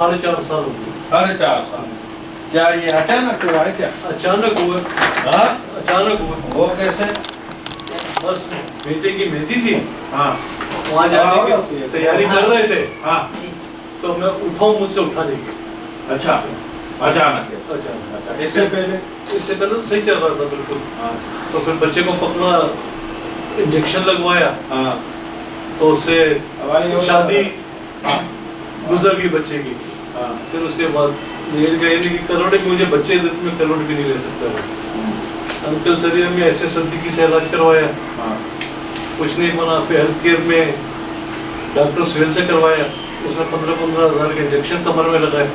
4.5 साल हो गए। 4.5 साल। क्या ये अचानक हुआ है क्या? अचानक हुआ। हाँ, अचानक हुआ। वो कैसे? बस बेटे की मेहंदी थी, हाँ, वहाँ जाने की तैयारी कर रहे थे। हाँ, तो मैं उठाऊं, मुझसे उठा नहीं गया। अच्छा, अचानक है। अचानक। इससे पहले तो सही चल रहा था बिल्कुल। हाँ, तो फिर बच्चे को पकड़ा, इंजेक्शन लगवाया, हाँ, तो उससे शादी हाँ, गुजर गई बच्चे की। हाँ, फिर उसके बाद लेट गए, नहीं कि करोड़ की मुझे बच्चे में करोड़ भी नहीं ले सकता था। अंकल शरीर में ऐसे सर्दी से इलाज करवाया, हाँ, कुछ नहीं बना। फिर हेल्थ केयर में डॉक्टर सुहेल से करवाया, उसने 15-15 हज़ार के इंजेक्शन कमर में लगाए।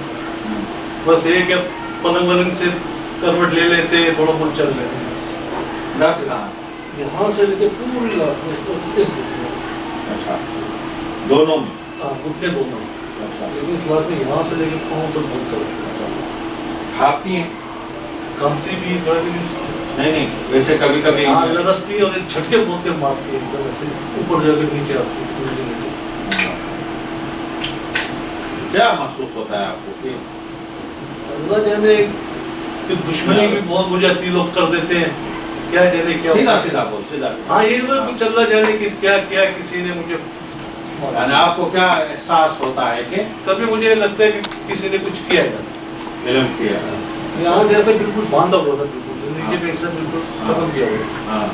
बस ये क्या पलंग वलंग से करवट ले लेते, थोड़ा बहुत चल रहे हैं। डॉक्टर कहाँ? यहाँ से लेके पूरी लाख में इस घुटने। अच्छा, दोनों में? हाँ, घुटने दोनों में। अच्छा, लेकिन इस लाख में यहाँ से लेके पाँव तक बहुत कर। खाती हैं? कामती भी नहीं, वैसे कभी कभी रस्ती और झटके बहुत मारती है, एकदम ऐसे ऊपर जाकर नीचे आती है। क्या महसूस होता है आपको कि अल्लाह जाने कि दुश्मनी भी बहुत हो जाती है, लोग कर देते हैं, क्या जाने क्या। सीधा बोल, सीधा। हाँ, ये कुछ अल्लाह जाने कि क्या क्या किसी ने मुझे। यानी आपको क्या एहसास होता है कि कभी मुझे लगता है कि किसी ने कुछ किया है, फिल्म किया? यहाँ से ऐसा बिल्कुल बांधा हुआ था, बिल्कुल नीचे पे हिस्सा बिल्कुल खत्म किया हुआ। हाँ,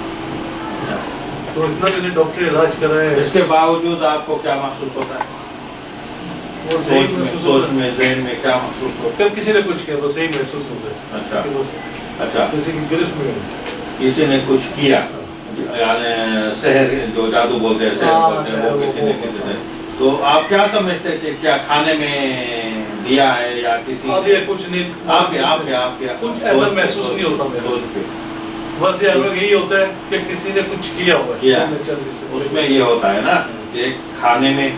तो इतना मैंने डॉक्टर इलाज कराया। इसके बावजूद आपको क्या महसूस होता है? सोच में ज़हन में क्या महसूस होता है? किसी ने कुछ किया तो सही महसूस होता है। अच्छा, अच्छा, किसी की गिरफ्त में किसी ने कुछ किया, यानी शहर जो जादू बोलते हैं, शहर बोलते हैं, वो किसी ने। तो आप क्या समझते हैं कि क्या खाने में दिया है या किसी? अब ये कुछ नहीं, आपके कुछ ऐसा महसूस नहीं होता मेरे सोच पे। बस यार यही होता है कि किसी ने कुछ किया हुआ है। उसमें ये होता है ना, एक खाने में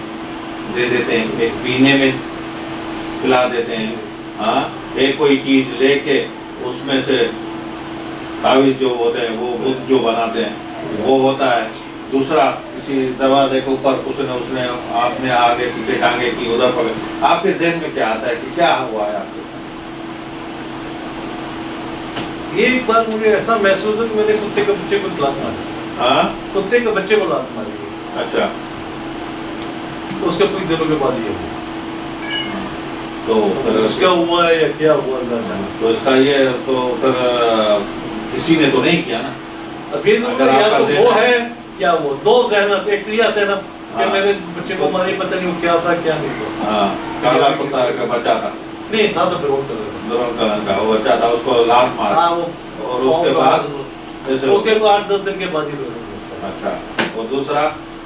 दे देते हैं, एक पीने में पिला देते हैं, हाँ, एक कोई चीज लेके उसमें से तावीज जो होते हैं वो बुत जो बनाते हैं वो होता है। दूसरा किसी दरवाजे के ऊपर उसने आपने आगे पीछे टांगे की, उधर पकड़। आपके ज़हन में क्या आता है कि क्या हुआ है आपके? ये एक बार मुझे ऐसा महसूस है कि मैंने कुत्ते के बच्चे को लात मारी। हाँ, कुत्ते के बच्चे को लात मारी। अच्छा, तो उसके कुछ दिनों के बाद ये हुआ। तो फिर उसका हुआ है या क्या हुआ तो इसका ये तो फिर किसी ने तो नहीं किया ना। अभी या तो वो है या वो दो जहनत, एक तो ये आते हैं ना कि मेरे बच्चे को मारी, पता नहीं वो क्या था क्या नहीं था। हाँ, काला कुत्ता का बच्चा था, नहीं था तो ब्राउन कलर का वो बच्चा था, उसको लात मारा। हाँ, वो और उसके बाद 8-10 दिन के बाद ही। अच्छा, और दूसरा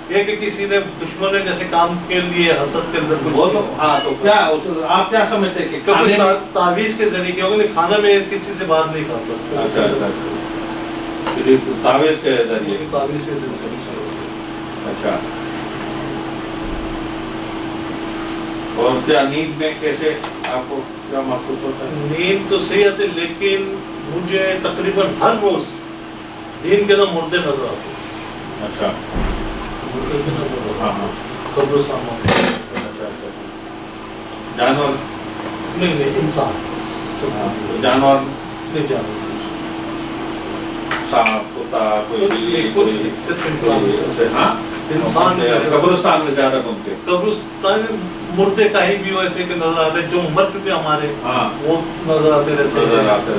एक किसी ने दुश्मन ने जैसे काम के लिए हसद के अंदर कुछ। वो तो हाँ, तो क्या आप क्या समझते हैं कि खाने तावीज के जरिए, क्योंकि खाना में किसी से बात नहीं खाता। अच्छा, किसी तावीज के जरिए। तावीज के जरिए। अच्छा, और क्या नींद में कैसे आपको क्या महसूस होता है? नींद तो सही आती, लेकिन मुझे तकरीबन हर रोज दिन के अंदर मुर्दे नजर आते। अच्छा, हाँ, जानवर नहीं, इंसान। जानवर नहीं, जानवर सांप, कुत्ता, कोई इंसान। कब्रिस्तान में ज्यादा घूमते? कब्रिस्तान में मुर्दे कहीं भी वैसे के नजर आते, जो मर चुके हमारे, हाँ, वो नजर आते रहते।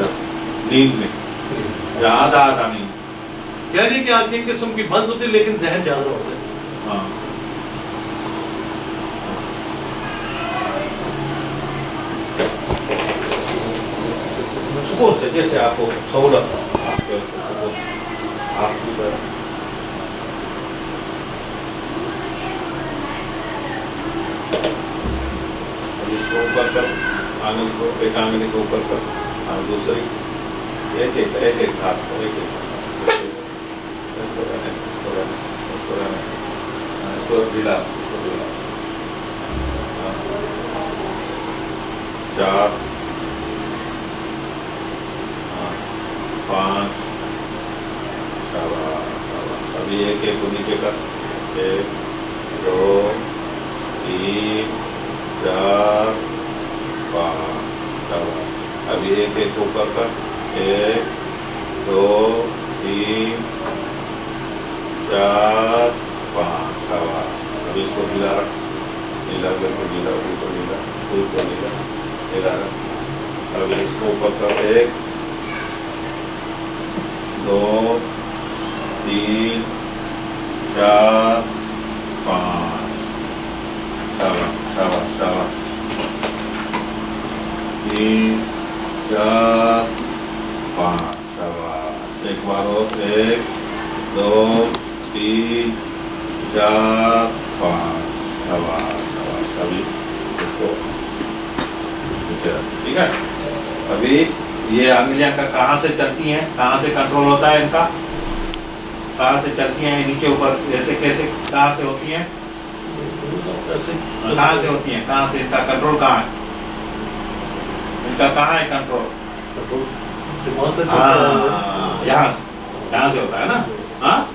नींद में या आधा नींद, यानी कि आंखें किस्म की बंद होती, लेकिन जहन जागरूक होता है। हाँ, सुकून से, जैसे आपको सहूलत आपकी इसको ऊपर कर, आंगन को एक आंगन को ऊपर कर, और दूसरी एक हाथ को इसको ढीला, 4, 5, अभी एक को नीचे कर, 1, 2, 3, 4, एक ऊपर कर, 1 2 3 4 5, शाबाश। अब इसको ढीला रख, ढीला करके ढीला, ऊपर ढीला, ऊपर ढीला, ढीला रख। अब इसको ऊपर कर, 1 2 3 4 5, शाबाश शाबाश शाबाश। 3 4 5, शाबाश। एक बार और, 1 2 3 4 5, शाबाश शाबाश। अभी इसको नीचे रख, ठीक है। अभी ये अंगुलियां का कहाँ से चलती हैं, कहाँ से कंट्रोल होता है इनका, कहाँ से चलती हैं, नीचे ऊपर ऐसे कैसे, कहाँ से होती हैं, कहाँ से होती हैं, कहाँ से इनका कंट्रोल कहाँ है, इनका कहाँ है कंट्रोल? हाँ, यहाँ से होता है ना। हाँ,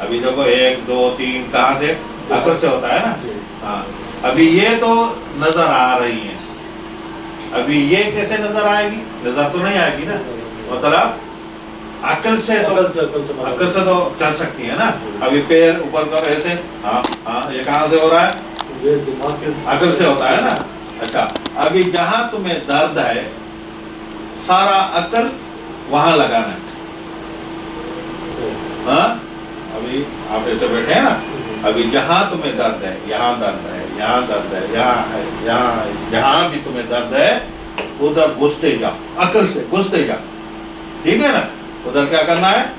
अभी देखो 1 2 3 कहाँ से, अकल से होता है ना। हाँ, अभी ये तो नजर आ रही है, अभी ये कैसे नजर आएगी, नजर तो नहीं आएगी ना, मतलब अकल से तो चल सकती है ना। अभी पैर ऊपर कर ऐसे, हाँ हाँ, ये कहाँ से हो रहा है, ये दिमाग के अकल से होता है ना। अच्छा, अभी जहां तुम्हें दर्द है सारा अकल वहां लगाना है। हाँ, अभी आप ऐसे बैठे हैं ना, अभी जहां तुम्हें दर्द है, यहाँ दर्द है, यहाँ दर्द है, यहाँ है, यहाँ है, जहां भी तुम्हें दर्द है उधर घुसते जाओ, अकल से घुसते जाओ, ठीक है ना। उधर क्या करना है,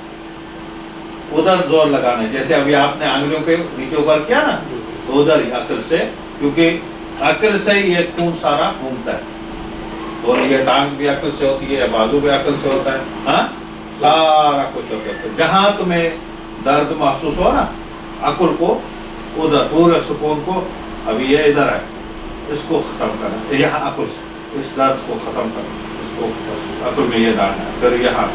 उधर जोर लगाना है। जैसे अभी आपने आंगलियों के नीचे ऊपर किया ना, तो उधर ही अकल से, क्योंकि अकल से ही ये खून सारा घूमता है। और ये टांग भी अकल से होती है, बाजू भी अकल से होता है। हाँ, सारा कुछ होता है। जहां तुम्हें दर्द महसूस हो ना, अकल को उधर, पूरे सुकून को, अभी ये इधर है, इसको खत्म करना, यहाँ अकल से इस दर्द को खत्म करना, इसको अकल में ये डालना है, फिर यहाँ,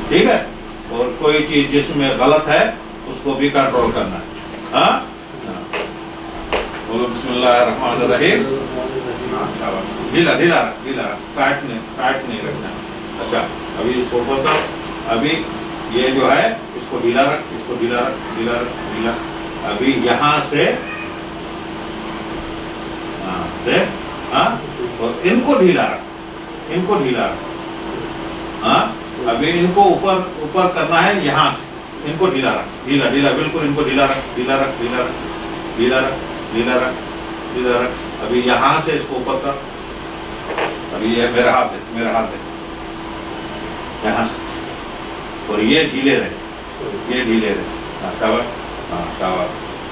ठीक है। और कोई चीज जिसमें गलत है उसको भी कंट्रोल करना है। हाँ, बोलो बिस्मिल्लाहिर्रहमानिर्रहीम। ढीला ढीला रख, ढीला रख, टाइट नहीं रखना। अच्छा, अभी इसको ऊपर कर, अभी ये जो है इसको ढीला रख, इसको ढीला रख, ढीला रख, ढीला। अभी यहाँ से, हाँ देख, हाँ, और इनको ढीला रख, इनको ढीला रख। हाँ, अभी इनको ऊपर करना है, यहाँ से इनको ढीला रख, ढीला ढीला, बिल्कुल इनको ढीला रख, ढीला रख, ढीला रख, ढीला रख, ढीला रख, ढीला रख। अभी यहाँ से इसको ऊपर कर, अभी ये मेरा हाथ है, मेरा हाथ है, यहाँ से, और ये ढीले रहे, ये ढीले रहे। हाँ, शाबाश, हाँ शाबाश,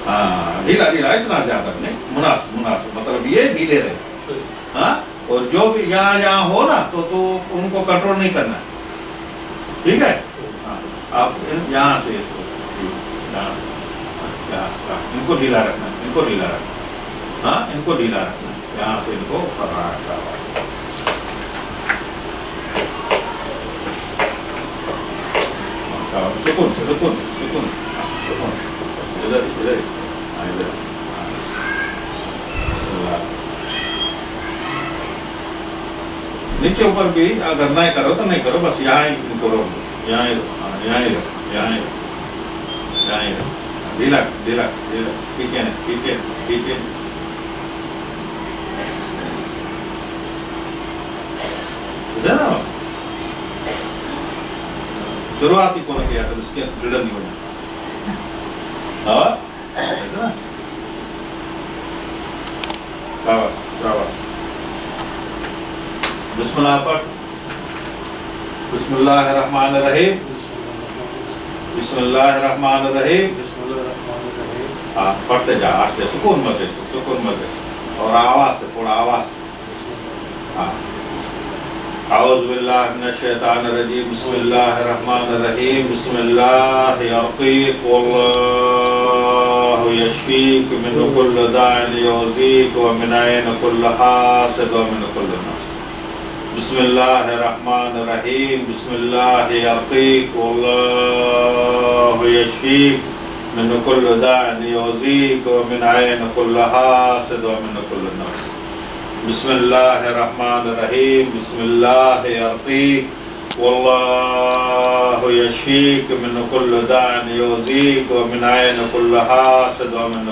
हाँ, ढीला ढीला, इतना ज्यादा नहीं, मुनासिब, मतलब ये ढीले रहे। हाँ, और जो भी यहाँ हो ना, तो उनको कंट्रोल नहीं करना है, ठीक है। हाँ, आप यहाँ से इसको, यहाँ इनको ढीला रखना, इनको ढीला रखना। हाँ, इनको ढीला रखना, यहाँ से इनको करना है। शाबाश, सुकून से, सुकून सुकून सुकून, इधर इधर, हाँ इधर, नीचे ऊपर भी अगर नहीं करो तो नहीं करो, बस यहाँ ही इनको रोक दो, यहाँ ही ढीला ढीला ढीला, ठीक है ठीक है ठीक है। शुरुआत ही कौन किया था, उसके दृढ़ नहीं होना। बिस्मिल्लाह पढ़, बिस्मिल्लाहिर्रहमानिर्रहीम, बिस्मिल्लाहिर्रहमानिर्रहीम। हाँ, पढ़ते जा आस्ते, सुकून मजे से, और आवाज से, थोड़ा आवाज से। हाँ, औज़ु बिल्लाहि मिनश शैतानिर रजीम, बिस्मिल्लाहिर्रहमानिर्रहीम, बिस्मिल्लाहि यर्क़ीक वल्लाहु यशफ़ीक मिन कुल्लि दाइन युज़ीक व मिन ऐन कुल्लि हासिद व मिन कुल्लि नफ़्स। बिस्मिल्लाहिर्रहमानिर्रहीम, बिस्मिल्लाहि यर्क़ीक वल्लाहु यशफ़ीक मिन कुल्लि दाइन युज़ीक व मिन ऐन कुल्लि हासिद व मिन कुल्लि नफ़्स। بسم اللہ الرحمن الرحیم بسم اللہ یرقیک واللہ یشفیک من کل داء یؤذیک ومن عین کل حاسد ومن